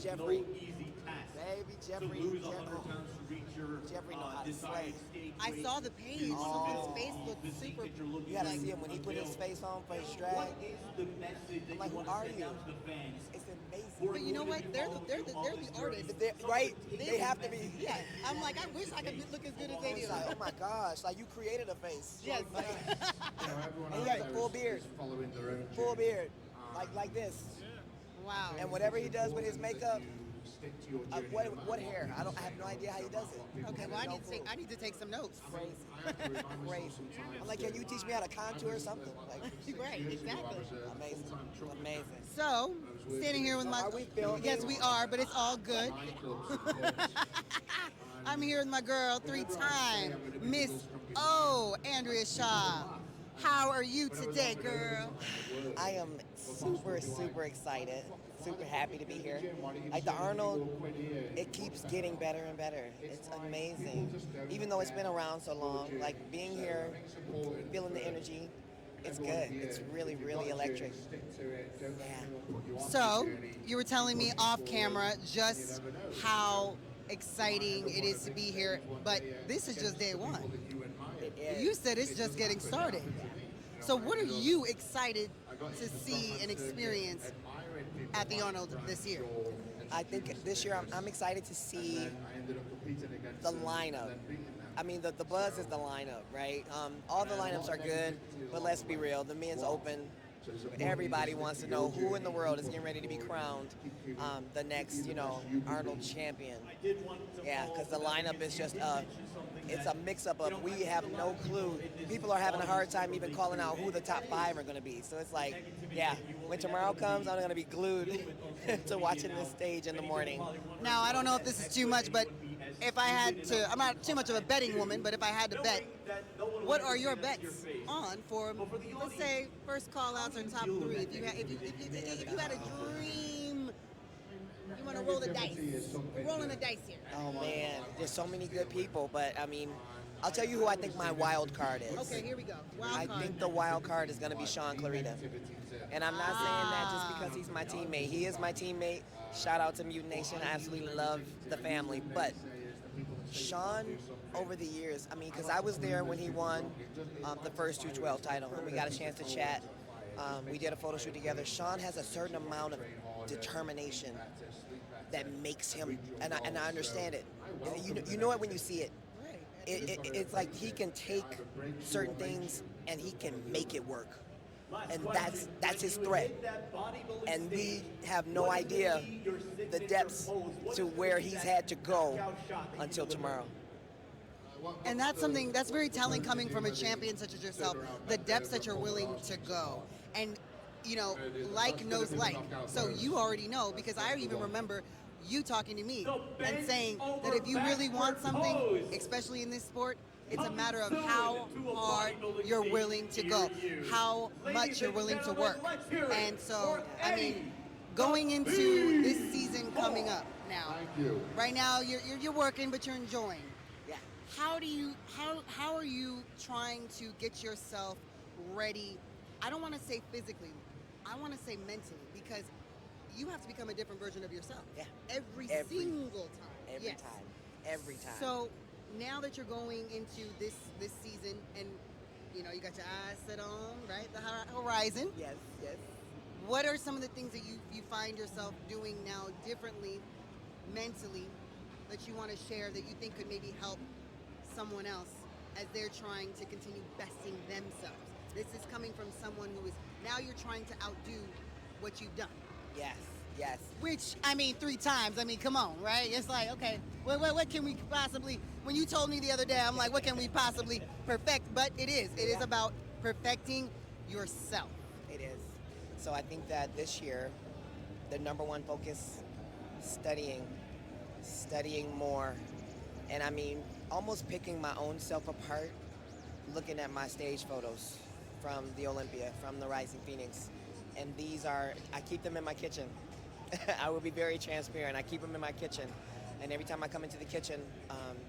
is Jeffrey. no easy task. Baby Jeffrey. To lose 100 pounds to reach your Jeffrey know how to desired slay. stage I weight. saw the page. Oh. His face looked Physique super. that you're looking You gotta to see him when he put his unveil. face on for his What drag. is the message that I'm like, you want who to are send you? out to the fans? It's amazing. But you know what? They're the artists. Right? They have to be. Yeah. I'm like, I wish I could look as good as they It's do. like, oh my gosh, like you created a face. Yes. And you got a full beard. Full beard. Like this. Wow. And whatever he does with his makeup, what hair? I have no idea how he does it. Okay, well, I need to take some notes. Crazy. Crazy. I'm like, can you teach me how to contour or something? Like, Right, exactly. amazing. So, standing here with my... Are we filming? Yes, we are, but it's all good. I'm here with my girl, 3-time Miss O, Andrea Shaw. How are you today, girl? I am super excited. Super happy to be here. Like the Arnold, it keeps getting better and better. It's amazing. Even though it's been around so long, like being here, feeling the energy, it's good. It's really electric. Yeah. So, you were telling me off camera just how exciting it is to be here, but this is just day one. You said it's just getting started. So what are you excited to see and experience at the Arnold this year? I think this year I'm excited to see the lineup. I mean, the buzz is the lineup, right? All the lineups are good, but let's be real. The men's open, everybody wants to know who in the world is getting ready to be crowned the next, Arnold champion. Yeah, because the lineup is just it's a mix-up of we have no clue. People are having a hard time even calling out who the top 5 are going to be. So it's like, yeah, when tomorrow comes, I'm going to be glued to watching this stage in the morning. Now, I don't know if this is too much, but if I had to, I'm not too much of a betting woman, but if I had to bet, what are your bets on for, let's say, first call-outs or top 3? If you had a dream, you want to roll the dice. We're rolling the dice here. Oh, man. There's so many good people, but, I mean, I'll tell you who I think my wild card is. Okay, here we go. I think the wild card is going to be Sean Clarita. And I'm not saying that just because he's my teammate. He is my teammate. Shout out to Mutant Nation. I absolutely love the family. But Sean, over the years, I mean, because I was there when he won the first 212 title, and we got a chance to chat. We did a photo shoot together. Sean has a certain amount of determination that makes him, and I understand it. You know it when you see it. It's like he can take certain things and he can make it work. And that's his threat. And we have no idea the depths to where he's had to go until tomorrow. And that's something that's very telling coming from a champion such as yourself, the depths that you're willing to go. And, like knows like. So you already know, because I even remember you talking to me and saying that if you really want something, especially in this sport, it's a matter of how hard you're willing to go, how much you're willing to work. And so, I mean, going into this season coming up now, right now you're working, but you're enjoying. Yeah. How are you trying to get yourself ready? I don't want to say physically, I want to say mentally, because you have to become a different version of yourself. Yeah. Every single time. Every time. So now that you're going into this season, and you got your eyes set on, right, the horizon. Yes. What are some of the things that you find yourself doing now differently, mentally, that you want to share that you think could maybe help someone else as they're trying to continue besting themselves? This is coming from someone who is, now you're trying to outdo what you've done. Yes. Which, I mean, 3 times, I mean, come on, right? It's like, okay, what can we possibly, when you told me the other day, I'm like, what can we possibly perfect? But it is about perfecting yourself. It is. So I think that this year, the number one focus, studying more. And I mean, almost picking my own self apart, looking at my stage photos from the Olympia, from the Rising Phoenix. And I keep them in my kitchen. I will be very transparent. I keep them in my kitchen. And every time I come into the kitchen,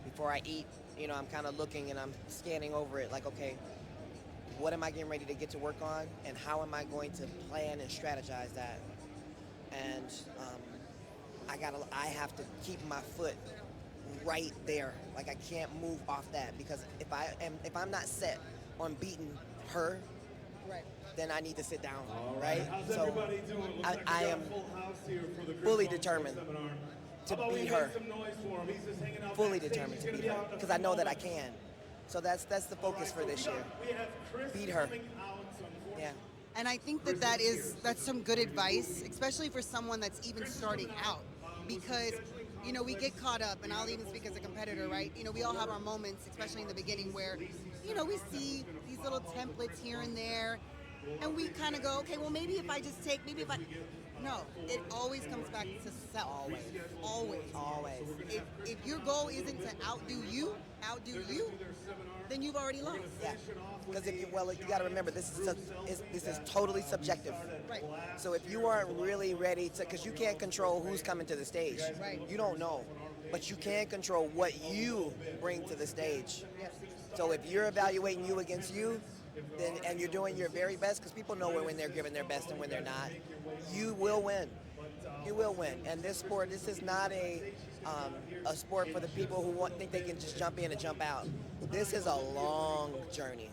before I eat, I'm kind of looking and I'm scanning over it like, okay, what am I getting ready to get to work on? And how am I going to plan and strategize that? And I I have to keep my foot right there. Like I can't move off that, because if I'm not set on beating her, Right. then I need to sit down, All right? How's So everybody doing? Looks like we I got a am full house here for the fully Chris determined seminar. to How about we beat make her. some noise for him? He's just hanging out fully backstage. determined He's to gonna beat be her, out in a because few I know that I moments. can. So that's the focus for this year. We have Chris Beat her. coming out, so unfortunately- Yeah. And I think that's some good advice, especially for someone that's even starting out, because we get caught up, and I'll even speak as a competitor, right? We all have our moments, especially in the beginning, where we see these little templates here and there, and we kind of go, okay, well maybe if I just take, no, it always comes back to self. Always. If your goal isn't to outdo you, then you've already lost. Yeah. Because you got to remember, this is totally subjective. Right. So if you aren't really ready to, because you can't control who's coming to the stage. Right. You don't know, but you can control what you bring to the stage. Yes. So if you're evaluating you against you, then and you're doing your very best, because people know when they're giving their best and when they're not, you will win. You will win. And this is not a sport for the people who think they can just jump in and jump out. This is a long journey.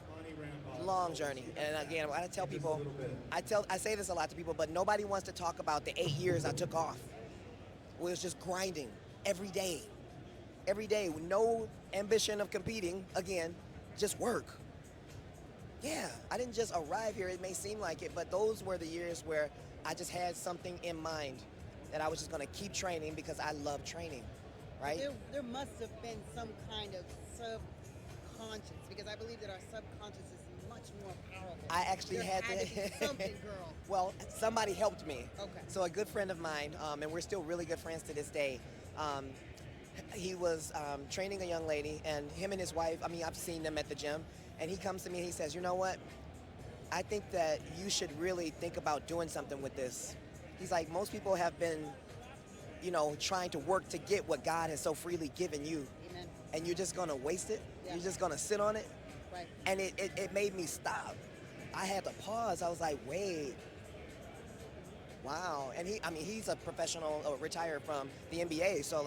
Long journey. And again, I tell people, I say this a lot to people, but nobody wants to talk about the 8 years I took off. It was just grinding every day. Every day, with no ambition of competing, again, just work. Yeah, I didn't just arrive here, it may seem like it, but those were the years where I just had something in mind that I was just going to keep training because I love training, right? There must have been some kind of subconscious, because I believe that our subconscious is much more powerful. I actually there had to be something, girl. Well, somebody helped me. Okay. So a good friend of mine, and we're still really good friends to this day, he was training a young lady, and him and his wife, I've seen them at the gym, and he comes to me and he says, you know what? I think that you should really think about doing something with this. He's like, most people have been, trying to work to get what God has so freely given you. Amen. And you're just gonna waste it? Yeah. You're just gonna sit on it? Right. And it made me stop. I had to pause. I was like, wait. Wow. And he's a professional, retired from the NBA, so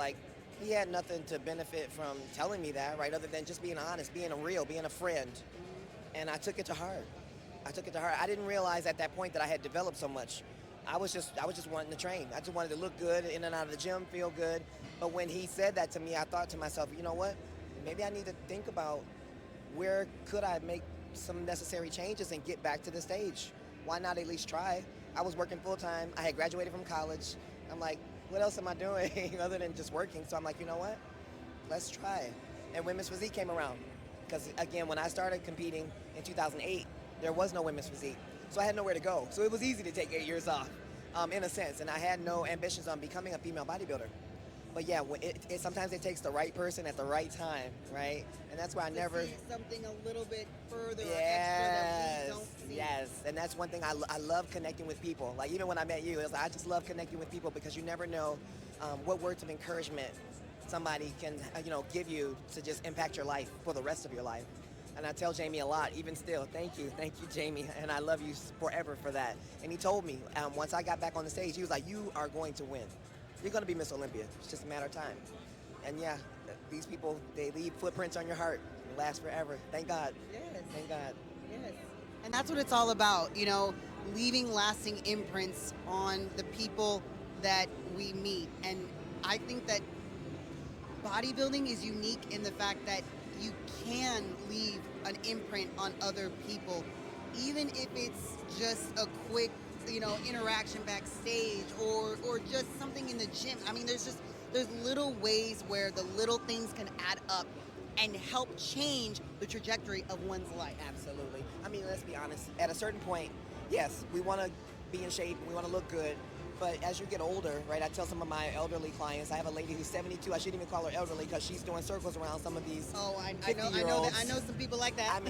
he had nothing to benefit from telling me that, right? Other than just being honest, being real, being a friend. And I took it to heart. I didn't realize at that point that I had developed so much. I was just wanting to train. I just wanted to look good in and out of the gym, feel good. But when he said that to me, I thought to myself, you know what? Maybe I need to think about where could I make some necessary changes and get back to the stage. Why not at least try? I was working full time. I had graduated from college. I'm like, what else am I doing other than just working? So I'm like, you know what? Let's try. And women's physique came around. Because again, when I started competing in 2008, there was no women's physique. So I had nowhere to go. So it was easy to take 8 years off, in a sense. And I had no ambitions on becoming a female bodybuilder. But yeah, sometimes it takes the right person at the right time, right? And that's why I never... see something a little bit further or extra Yes, that we don't see. yes. And that's one thing, I love connecting with people. Like even when I met you, it was like, I just love connecting with people because you never know what words of encouragement somebody can, give you to just impact your life for the rest of your life. And I tell Jamie a lot, even still, thank you, Jamie, and I love you forever for that. And he told me, once I got back on the stage, he was like, you are going to win. You're going to be Miss Olympia. It's just a matter of time. And yeah, these people, they leave footprints on your heart and last forever. Thank God. Yes. Thank God. Yes. And that's what it's all about, leaving lasting imprints on the people that we meet. And I think that bodybuilding is unique in the fact that you can leave an imprint on other people, even if it's just a quick, interaction backstage or just something in the gym. There's little ways where the little things can add up and help change the trajectory of one's life. Absolutely. Let's be honest. At a certain point, yes, we want to be in shape, we want to look good. But as you get older, right, I tell some of my elderly clients, I have a lady who's 72, I shouldn't even call her elderly because she's doing circles around some of these I 50-year-olds. know some people like that.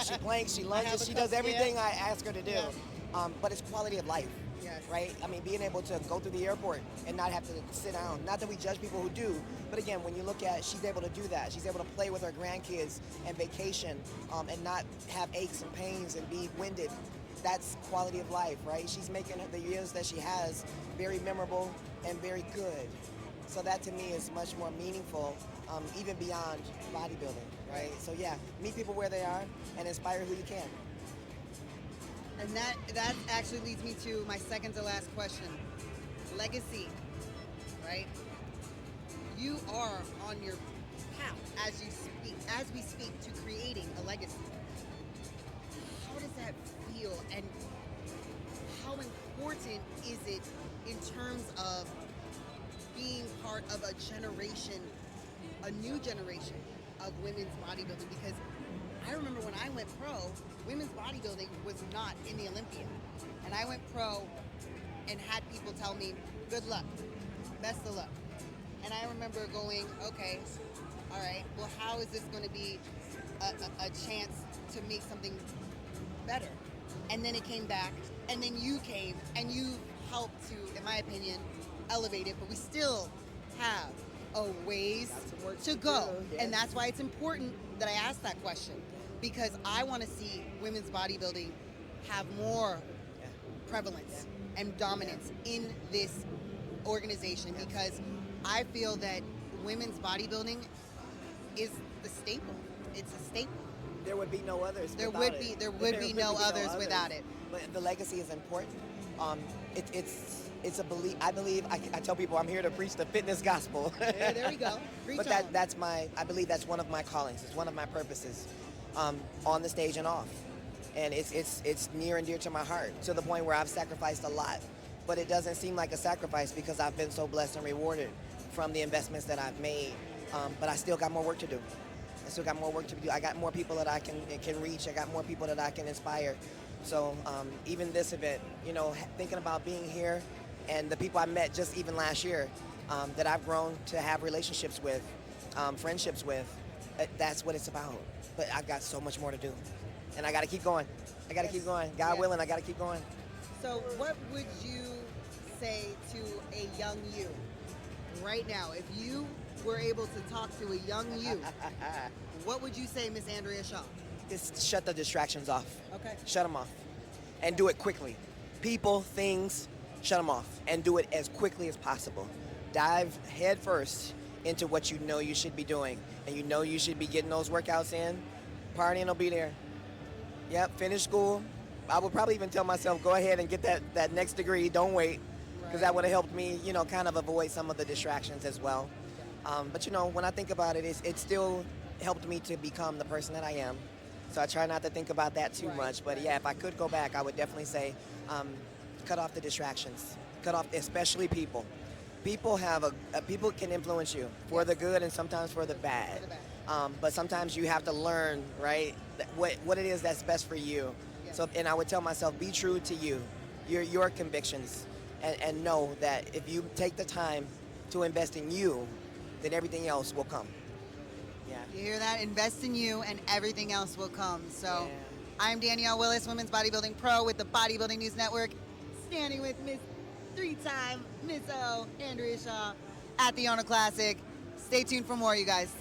She planks, she lunges, she does everything I ask her to do. Yeah. But it's quality of life, Yes. right? Being able to go through the airport and not have to sit down. Not that we judge people who do, but again, when you look at, she's able to do that. She's able to play with her grandkids and vacation and not have aches and pains and be winded. That's quality of life, right? She's making the years that she has very memorable, and very good. So that to me is much more meaningful, even beyond bodybuilding, right? So yeah, meet people where they are and inspire who you can. And that actually leads me to my second to last question. Legacy, right? You are on your path as we speak to creating a legacy. How does that feel, and how important is it in terms of being part of a generation, a new generation of women's bodybuilding? Because I remember when I went pro, women's bodybuilding was not in the Olympia. And I went pro and had people tell me, good luck, best of luck. And I remember going, okay, all right, well, how is this going to be a chance to make something better? And then it came back, and then you came, and you helped to, in my opinion, elevate it, but we still have a ways to go. Yes. And that's why it's important that I ask that question, because I want to see women's bodybuilding have more prevalence and dominance in this organization, because I feel that women's bodybuilding is the staple. It's a staple. There would be no others. There without would it. be no others without it. But the legacy is important. It's a belief. I believe. I tell people I'm here to preach the fitness gospel. Yeah, there we go. Preach But on. that's my. I believe that's one of my callings. It's one of my purposes, on the stage and off, and it's near and dear to my heart, to the point where I've sacrificed a lot. But it doesn't seem like a sacrifice because I've been so blessed and rewarded from the investments that I've made. But I still got more work to do. I still got more work to do. I got more people that I can reach. I got more people that I can inspire. So even this event, thinking about being here, and the people I met just even last year, that I've grown to have relationships with, friendships with, that's what it's about. But I've got so much more to do, and I got to keep going. I got to keep going. God willing, I got to keep going. So what would you say to a young you right now? If you were able to talk to a young you, what would you say, Miss Andrea Shaw? Just shut the distractions off. Okay. Shut them off, and do it quickly. People, things, shut them off, and do it as quickly as possible. Dive head first into what you know you should be doing, and you know you should be getting those workouts in. Partying will be there. Yep, finish school. I would probably even tell myself, go ahead and get that next degree. Don't wait, because that would have helped me, kind of avoid some of the distractions as well. But when I think about it, it still helped me to become the person that I am. So I try not to think about that too much. But yeah, if I could go back, I would definitely say, cut off the distractions. Cut off, especially people. People people can influence you for the good and sometimes for the bad. But sometimes you have to learn, right, what it is that's best for you. So, and I would tell myself, be true to you, your convictions, and know that if you take the time to invest in you, then everything else will come. Yeah. You hear that? Invest in you and everything else will come. So I'm Danielle Willis, Women's Bodybuilding Pro with the Bodybuilding News Network, standing with Miss three-time Miss O, Andrea Shaw, at the Arnold Classic. Stay tuned for more, you guys.